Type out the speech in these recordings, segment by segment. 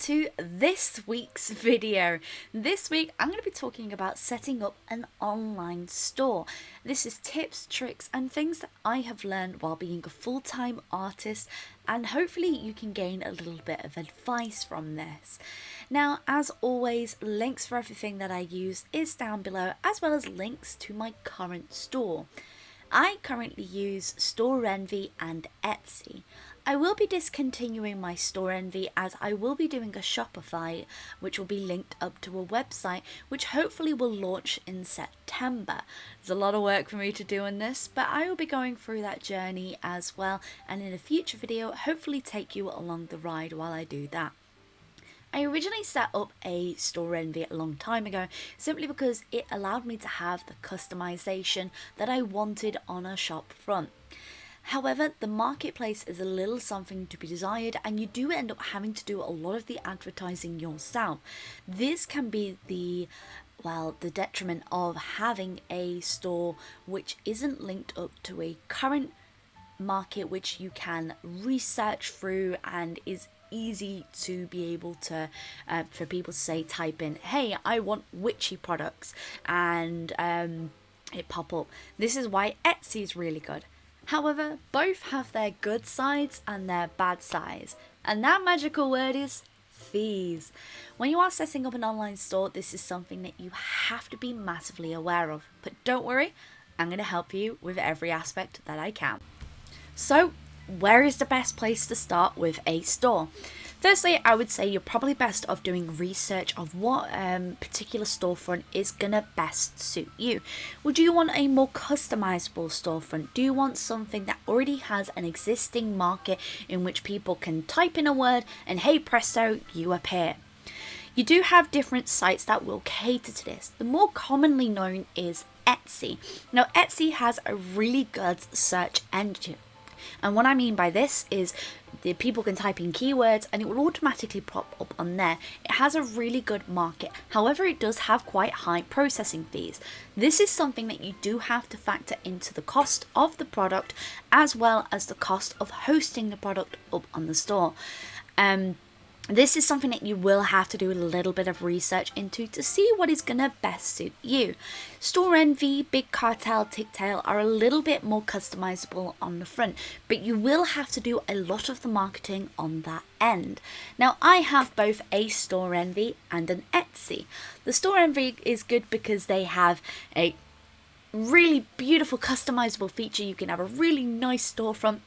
to this week's video. This week I'm going to be talking about setting up an online store. This is tips, tricks and things that I have learned while being a full-time artist, and hopefully you can gain a little bit of advice from this. Now, as always, links for everything that I use is down below, as well as links to my current store. I currently use Store Envy and Etsy. I will be discontinuing my Store Envy as I will be doing a Shopify which will be linked up to a website which hopefully will launch in September. There's a lot of work for me to do on this, but I will be going through that journey as well, and in a future video hopefully take you along the ride while I do that. I originally set up a Store Envy a long time ago simply because it allowed me to have the customization that I wanted on a shop front. However, the marketplace is a little something to be desired, and you do end up having to do a lot of the advertising yourself. This can be the detriment of having a store which isn't linked up to a current market which you can research through and is easy to be able to for people to say, type in, hey, I want witchy products, and it pop up. This is why Etsy is really good. However, both have their good sides and their bad sides, and that magical word is fees. When you are setting up an online store, this is something that you have to be massively aware of, but don't worry, I'm going to help you with every aspect that I can. So, where is the best place to start with a store? Firstly, I would say you're probably best off doing research of what particular storefront is gonna best suit you. Would you want a more customizable storefront? Do you want something that already has an existing market in which people can type in a word and hey presto, you appear? You do have different sites that will cater to this. The more commonly known is Etsy. Now, Etsy has a really good search engine. And what I mean by this is the people can type in keywords and it will automatically pop up on there. It has a really good market. However, it does have quite high processing fees. This is something that you do have to factor into the cost of the product as well as the cost of hosting the product up on the store. This is something that you will have to do a little bit of research into to see what is going to best suit you. Store Envy, Big Cartel, Tigtail are a little bit more customizable on the front, but you will have to do a lot of the marketing on that end. Now, I have both a Store Envy and an Etsy. The Store Envy is good because they have a really beautiful customizable feature. You can have a really nice storefront,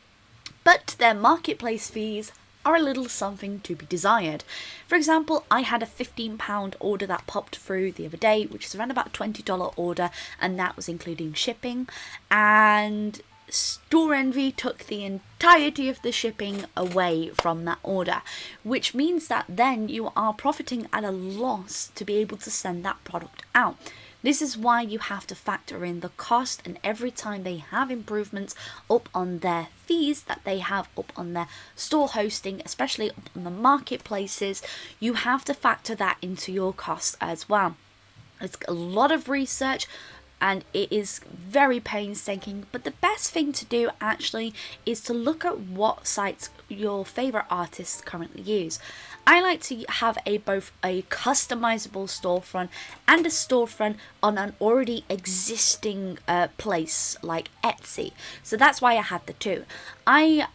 but their marketplace fees are a little something to be desired. For example, I had a £15 order that popped through the other day, which is around about a $20 order, and that was including shipping, and Store Envy took the entirety of the shipping away from that order, which means that then you are profiting at a loss to be able to send that product out. This is why you have to factor in the cost, and every time they have improvements up on their fees that they have up on their store hosting, especially up on the marketplaces, you have to factor that into your costs as well. It's a lot of research and it is very painstaking, but the best thing to do actually is to look at what sites your favorite artists currently use. I like to have both a customizable storefront and a storefront on an already existing place like Etsy. So that's why I have the two. I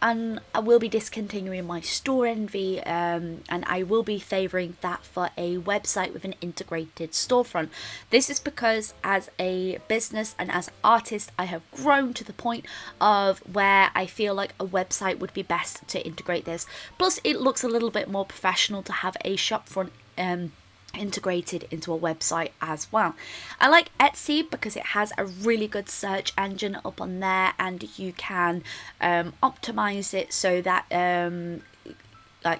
will be discontinuing my Store Envy, and I will be favouring that for a website with an integrated storefront. This is because as a business and as an artist, I have grown to the point of where I feel like a website would be best to integrate this. Plus, it looks a little bit more professional to have a shopfront integrated into a website as well. I like Etsy because it has a really good search engine up on there, and you can optimize it so that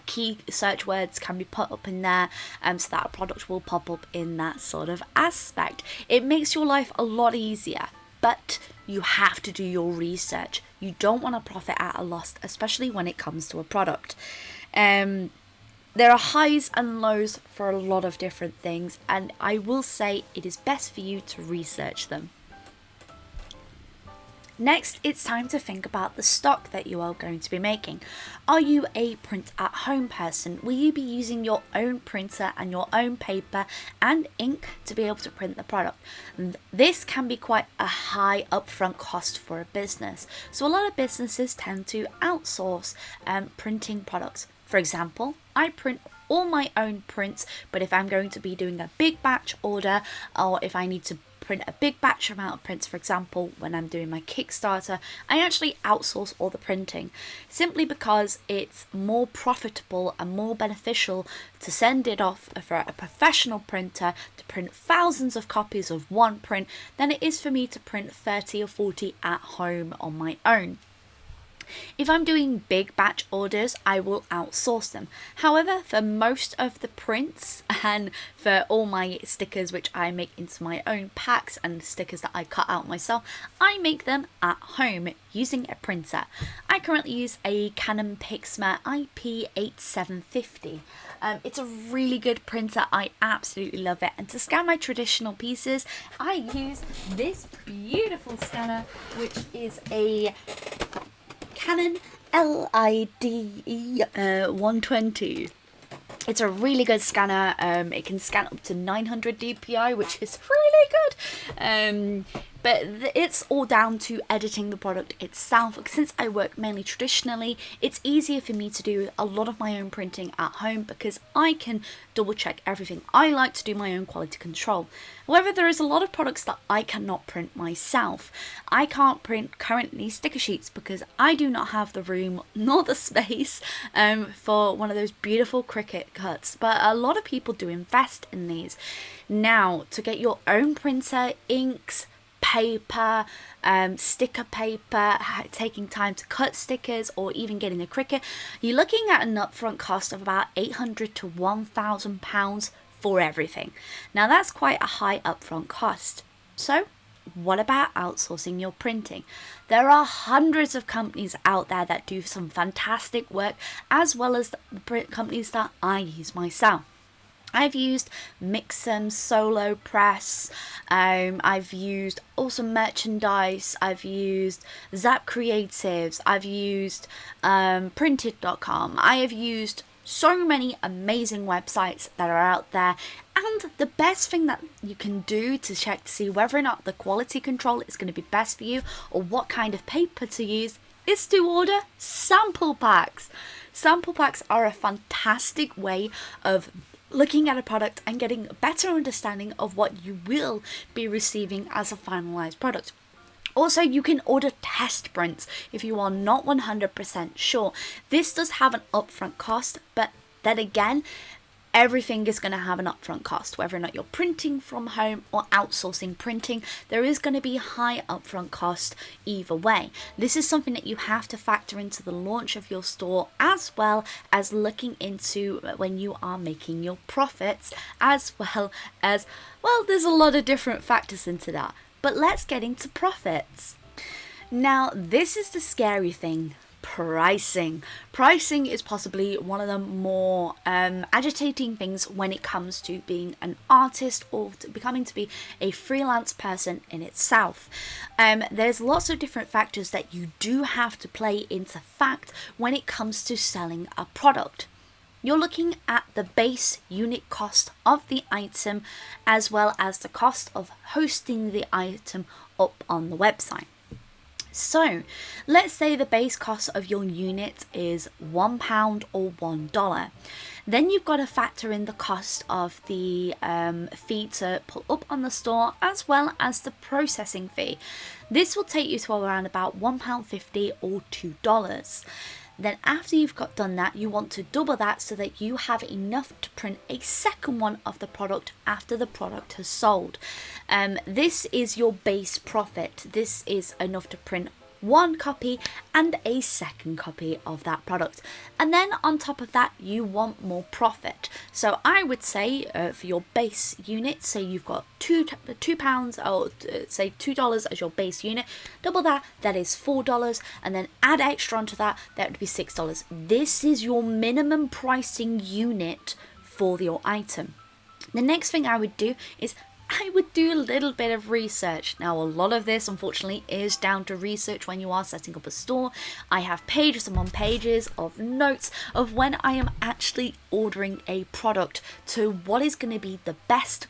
key search words can be put up in there, so that a product will pop up in that sort of aspect. It makes your life a lot easier, but you have to do your research. You don't want to profit at a loss, especially when it comes to a product. There are highs and lows for a lot of different things, and I will say it is best for you to research them. Next, it's time to think about the stock that you are going to be making. Are you a print at home person? Will you be using your own printer and your own paper and ink to be able to print the product? This can be quite a high upfront cost for a business. So a lot of businesses tend to outsource printing products. For example, I print all my own prints, but if I'm going to be doing a big batch order, or if I need to print a big batch amount of prints, for example, when I'm doing my Kickstarter, I actually outsource all the printing, simply because it's more profitable and more beneficial to send it off for a professional printer to print thousands of copies of one print than it is for me to print 30 or 40 at home on my own. If I'm doing big batch orders, I will outsource them. However, for most of the prints and for all my stickers, which I make into my own packs and stickers that I cut out myself, I make them at home using a printer. I currently use a Canon Pixma IP8750. It's a really good printer. I absolutely love it. And to scan my traditional pieces, I use this beautiful scanner, which is a Canon LIDE 120. It's a really good scanner. It can scan up to 900 dpi, which is really good. But it's all down to editing the product itself. Since I work mainly traditionally, it's easier for me to do a lot of my own printing at home because I can double check everything. I like to do my own quality control. However, there is a lot of products that I cannot print myself. I can't print currently sticker sheets because I do not have the room nor the space for one of those beautiful Cricut cuts. But a lot of people do invest in these. Now, to get your own printer, inks, paper, sticker paper, taking time to cut stickers, or even getting a Cricut, you're looking at an upfront cost of about £800 to £1,000 for everything. Now that's quite a high upfront cost. So what about outsourcing your printing? There are hundreds of companies out there that do some fantastic work, as well as the print companies that I use myself. I've used Mixam, Solo Press, I've used Awesome Merchandise, I've used Zap Creatives, I've used Printed.com, I have used so many amazing websites that are out there. And the best thing that you can do to check to see whether or not the quality control is going to be best for you or what kind of paper to use is to order sample packs. Sample packs are a fantastic way of looking at a product and getting a better understanding of what you will be receiving as a finalized product. Also, you can order test prints if you are not 100% sure. This does have an upfront cost, but then again, everything is going to have an upfront cost. Whether or not you're printing from home or outsourcing printing, there is going to be high upfront cost either way. This is something that you have to factor into the launch of your store, as well as looking into when you are making your profits, as well, there's a lot of different factors into that. But let's get into profits. Now, this is the scary thing. Pricing. Pricing is possibly one of the more agitating things when it comes to being an artist or becoming to be a freelance person in itself. There's lots of different factors that you do have to play into fact when it comes to selling a product. You're looking at the base unit cost of the item, as well as the cost of hosting the item up on the website. So let's say the base cost of your unit is £1 or $1. Then you've got to factor in the cost of the fee to put up on the store, as well as the processing fee. This will take you to around about £1.50 or $2. Then after you've done that, you want to double that so that you have enough to print a second one of the product after the product has sold. This is your base profit. This is enough to print one copy and a second copy of that product. And then on top of that, you want more profit. So I would say for your base unit, say you've got £2 or say $2 as your base unit, double that, that is $4, and then add extra onto that, that would be $6. This is your minimum pricing unit for your item. The next thing I would do is I would do a little bit of research. Now, a lot of this, unfortunately, is down to research when you are setting up a store. I have pages upon pages of notes of when I am actually ordering a product to what is going to be the best,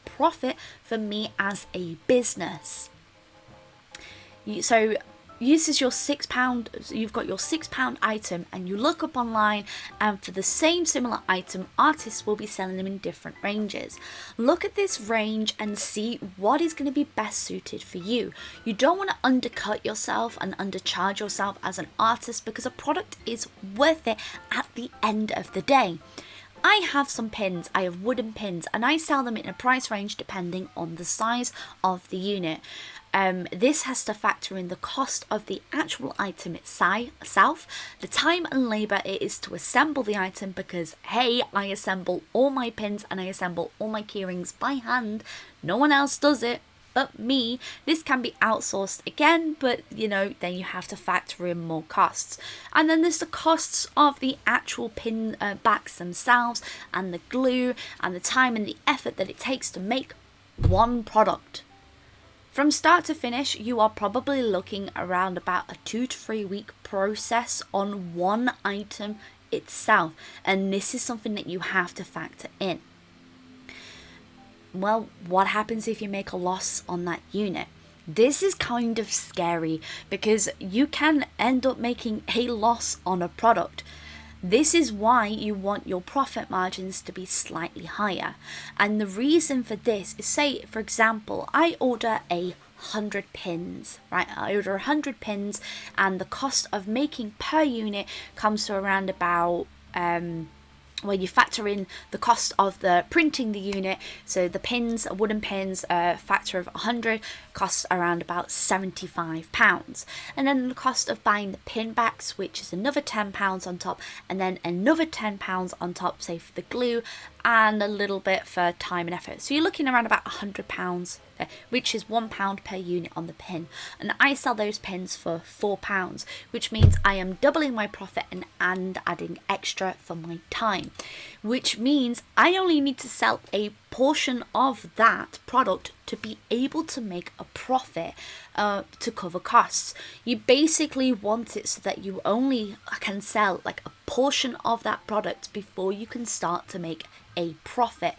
profit for me as a business. So uses your £6, you've got your £6 item, and you look up online, and for the same similar item, artists will be selling them in different ranges. Look at this range and see what is going to be best suited for you. You don't want to undercut yourself and undercharge yourself as an artist, because a product is worth it at the end of the day. I have some pins, I have wooden pins, and I sell them in a price range depending on the size of the unit. This has to factor in the cost of the actual item itself, the time and labour it is to assemble the item, because hey, I assemble all my pins and I assemble all my keyrings by hand. No one else does it but me. This can be outsourced again, but then you have to factor in more costs. And then there's the costs of the actual pin backs themselves, and the glue, and the time and the effort that it takes to make one product. From start to finish, you are probably looking around about a 2 to 3 week process on one item itself, and this is something that you have to factor in. Well, what happens if you make a loss on that unit? This is kind of scary, because you can end up making a loss on a product. This is why you want your profit margins to be slightly higher. And the reason for this is, say, for example, I order 100 pins, right? I order 100 pins, and the cost of making per unit comes to around about, where you factor in the cost of the printing the unit. So the pins, wooden pins, factor of 100 costs around about £75, and then the cost of buying the pin backs, which is another £10 on top, and then another £10 on top, say for the glue, and a little bit for time and effort. So you're looking around about £100, which is £1 per unit on the pin. And I sell those pins for £4, which means I am doubling my profit and adding extra for my time, which means I only need to sell a portion of that product to be able to make a profit to cover costs. You basically want it so that you only can sell like a portion of that product before you can start to make a profit.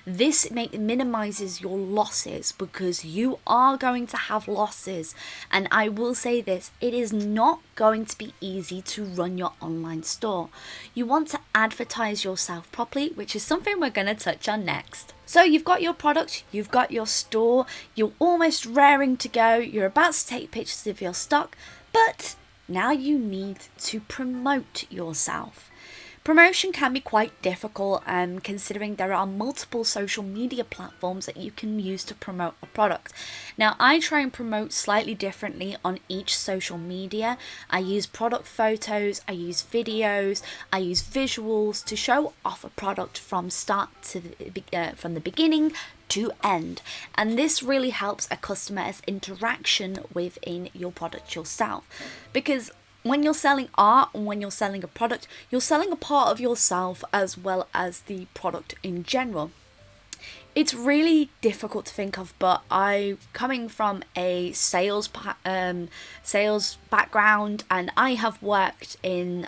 This minimizes your losses, because you are going to have losses. And I will say this, it is not going to be easy to run your online store. You want to advertise yourself properly, which is something we're going to touch on next. So you've got your product, you've got your store, you're almost raring to go, you're about to take pictures of your stock, but now you need to promote yourself. Promotion can be quite difficult, considering there are multiple social media platforms that you can use to promote a product. Now, I try and promote slightly differently on each social media. I use product photos, I use videos, I use visuals to show off a product from from the beginning to end, and this really helps a customer's interaction within your product yourself, because when you're selling art and when you're selling a product, you're selling a part of yourself as well as the product in general. It's really difficult to think of, but coming from a sales background, and I have worked in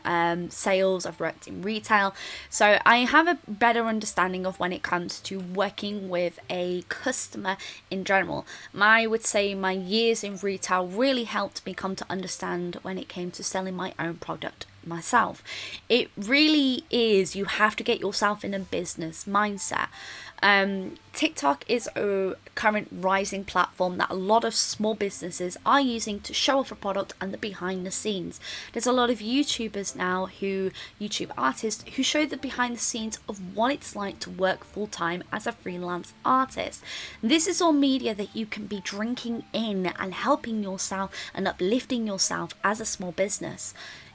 sales, I've worked in retail, so I have a better understanding of when it comes to working with a customer in general. I would say my years in retail really helped me come to understand when it came to selling my own product myself. It really is, you have to get yourself in a business mindset. TikTok is a current rising platform that a lot of small businesses are using to show off a product and the behind the scenes. There's a lot of YouTubers now, YouTube artists, who show the behind the scenes of what it's like to work full time as a freelance artist. This is all media that you can be drinking in and helping yourself and uplifting yourself as a small business.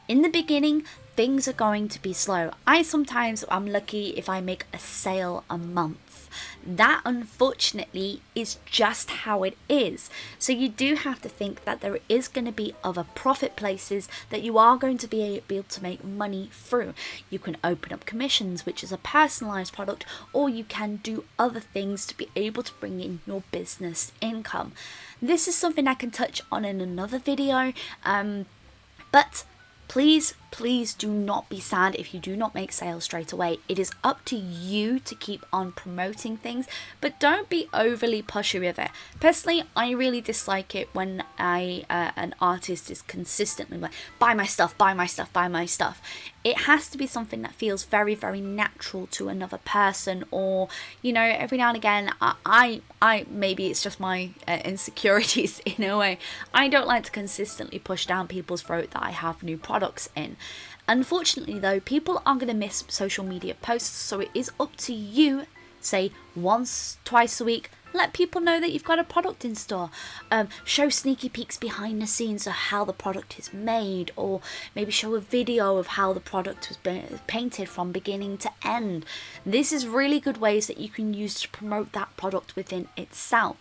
In the beginning, things are going to be slow. I'm lucky if I make a sale a month. That unfortunately is just how it is. So you do have to think that there is going to be other profit places that you are going to be able to make money through. You can open up commissions, which is a personalized product, or you can do other things to be able to bring in your business income. This is something I can touch on in another video, but please do not be sad if you do not make sales straight away. It is up to you to keep on promoting things, but don't be overly pushy with it. Personally, I really dislike it when an artist is consistently like, buy my stuff, buy my stuff, buy my stuff. It has to be something that feels very, very natural to another person, or, you know, every now and again, I maybe it's just my insecurities in a way. I don't like to consistently push down people's throat that I have new products in. Unfortunately though, people are going to miss social media posts, so it is up to you, say once, twice a week, let people know that you've got a product in store. Show sneaky peeks behind the scenes of how the product is made, or maybe show a video of how the product was painted from beginning to end. This is really good ways that you can use to promote that product within itself.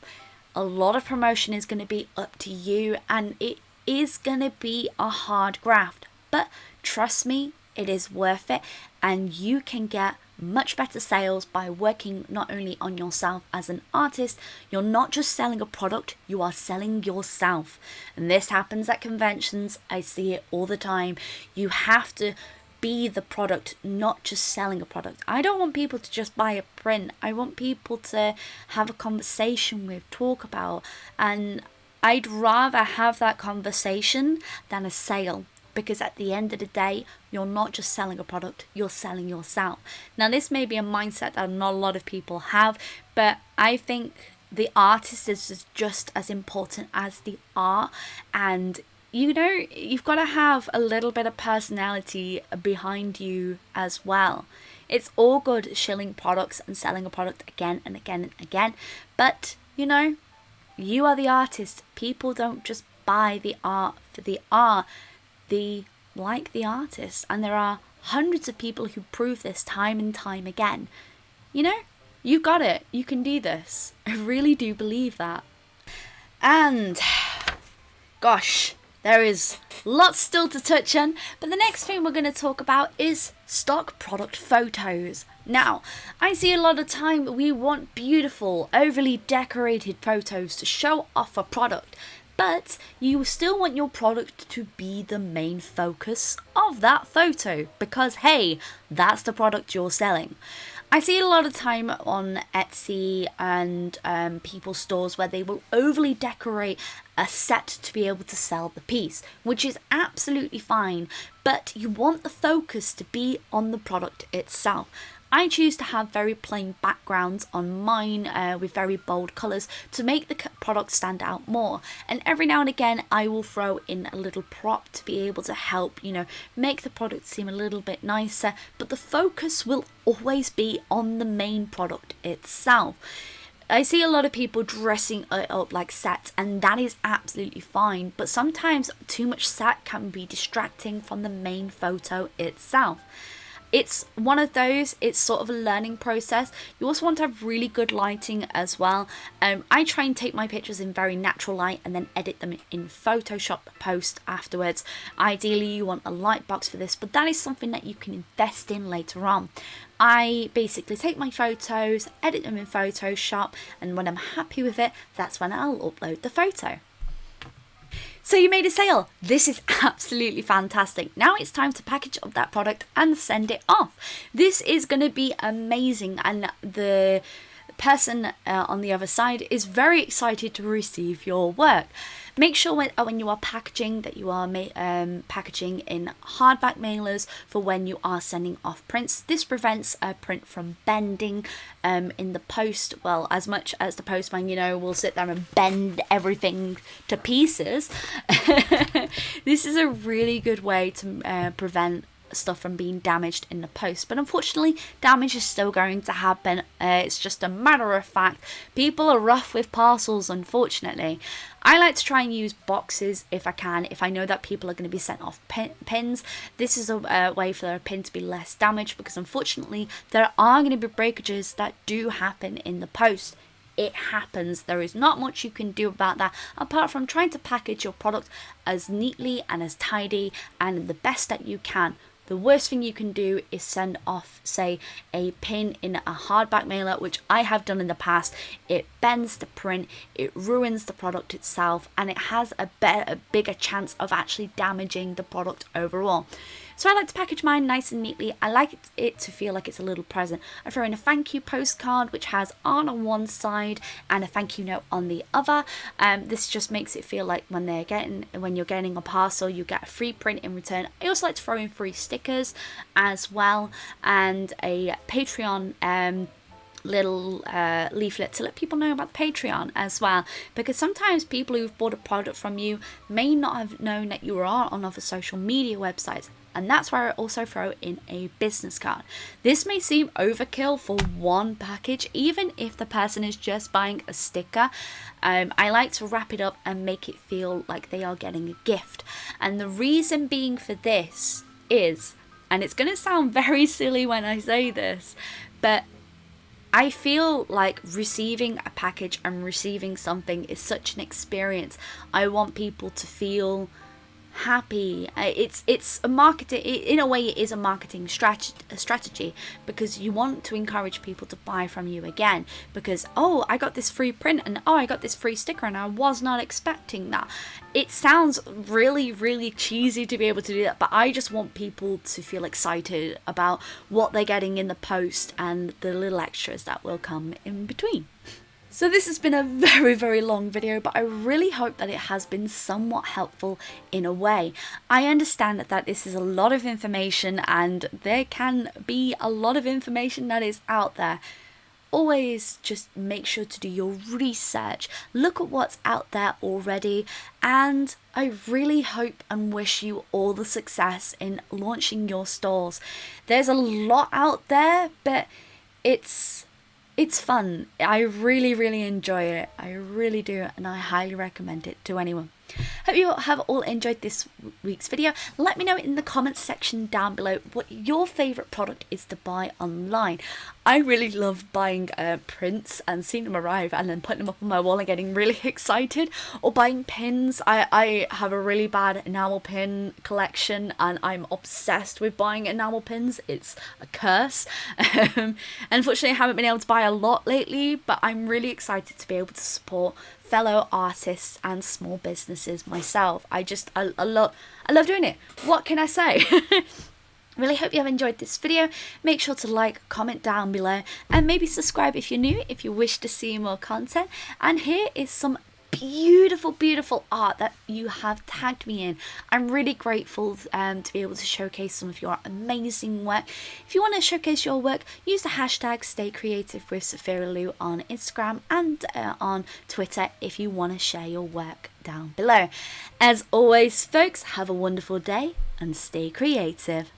A lot of promotion is going to be up to you, and it is going to be a hard graft. But trust me, it is worth it, and you can get much better sales by working not only on yourself as an artist. You're not just selling a product, you are selling yourself. And this happens at conventions. I see it all the time. You have to be the product, not just selling a product. I don't want people to just buy a print. I want people to have a conversation with, talk about, and I'd rather have that conversation than a sale. Because at the end of the day, you're not just selling a product, you're selling yourself. Now, this may be a mindset that not a lot of people have, but I think the artist is just as important as the art. And, you know, you've got to have a little bit of personality behind you as well. It's all good shilling products and selling a product again and again and again. But, you know, you are the artist. People don't just buy the art for the art. They like the artist, and there are hundreds of people who prove this time and time again. You know, you've got it. You can do this. I really do believe that. And gosh, there is lots still to touch on, but the next thing we're going to talk about is stock product photos. Now, I see a lot of time we want beautiful, overly decorated photos to show off a product. But you still want your product to be the main focus of that photo, because hey, that's the product you're selling. I see a lot of time on Etsy and people's stores where they will overly decorate a set to be able to sell the piece, which is absolutely fine, but you want the focus to be on the product itself. I choose to have very plain backgrounds on mine with very bold colours to make the product stand out more. And every now and again I will throw in a little prop to be able to help, you know, make the product seem a little bit nicer. But the focus will always be on the main product itself. I see a lot of people dressing it up like sets, and that is absolutely fine. But sometimes too much set can be distracting from the main photo itself. It's one of those, it's sort of a learning process. You also want to have really good lighting as well. I try and take my pictures in very natural light and then edit them in Photoshop post afterwards. Ideally you want a light box for this, but that is something that you can invest in later on. I basically take my photos, edit them in Photoshop, and when I'm happy with it, that's when I'll upload the photo. So you made a sale. This is absolutely fantastic. Now it's time to package up that product and send it off. This is going to be amazing, and the person on the other side is very excited to receive your work. Make sure when you are packaging that you are packaging in hardback mailers for when you are sending off prints. This prevents a print from bending in the post. Well, as much as the postman, you know, will sit there and bend everything to pieces. This is a really good way to prevent stuff from being damaged in the post. But unfortunately, damage is still going to happen. It's just a matter of fact. People are rough with parcels, unfortunately. I like to try and use boxes if I can, if I know that people are going to be sent off pins. This is a way for a pin to be less damaged, because unfortunately there are going to be breakages that do happen in the post. It happens. There is not much you can do about that apart from trying to package your product as neatly and as tidy and the best that you can. The worst thing you can do is send off, say, a pin in a hardback mailer, which I have done in the past. It bends the print, it ruins the product itself, and it has a bigger chance of actually damaging the product overall. So I like to package mine nice and neatly. I like it to feel like it's a little present. I throw in a thank you postcard, which has art on one side and a thank you note on the other. This just makes it feel like when you're getting a parcel, you get a free print in return. I also like to throw in free stickers as well, and a Patreon little leaflet to let people know about the Patreon as well, because sometimes people who've bought a product from you may not have known that you are on other social media websites. And that's where I also throw in a business card. This may seem overkill for one package, even if the person is just buying a sticker. I like to wrap it up and make it feel like they are getting a gift. And the reason being for this is, and it's going to sound very silly when I say this, but I feel like receiving a package and receiving something is such an experience. I want people to feel happy. It's a marketing, in a way it is a marketing strategy, because you want to encourage people to buy from you again, because oh, I got this free print, and oh, I got this free sticker, and I was not expecting that. It sounds really, really cheesy to be able to do that, but I just want people to feel excited about what they're getting in the post and the little extras that will come in between. So this has been a very, very long video, but I really hope that it has been somewhat helpful in a way. I understand that this is a lot of information, and there can be a lot of information that is out there. Always just make sure to do your research, look at what's out there already, and I really hope and wish you all the success in launching your stores. There's a lot out there, but it's fun. I really, really enjoy it. I really do, and I highly recommend it to anyone. Hope you have all enjoyed this week's video. Let me know in the comments section down below what your favourite product is to buy online. I really love buying prints and seeing them arrive and then putting them up on my wall and getting really excited, or buying pins. I have a really bad enamel pin collection, and I'm obsessed with buying enamel pins. It's a curse. Unfortunately, I haven't been able to buy a lot lately, but I'm really excited to be able to support fellow artists and small businesses myself. I love doing it. What can I say? Really hope you have enjoyed this video. Make sure to like, comment down below, and maybe subscribe if you're new, if you wish to see more content. And here is some beautiful, beautiful art that you have tagged me in. I'm really grateful to be able to showcase some of your amazing work. If you want to showcase your work, use the hashtag #StayCreativeWithSophiralou on Instagram and on Twitter if you want to share your work down below. As always, folks, have a wonderful day and stay creative.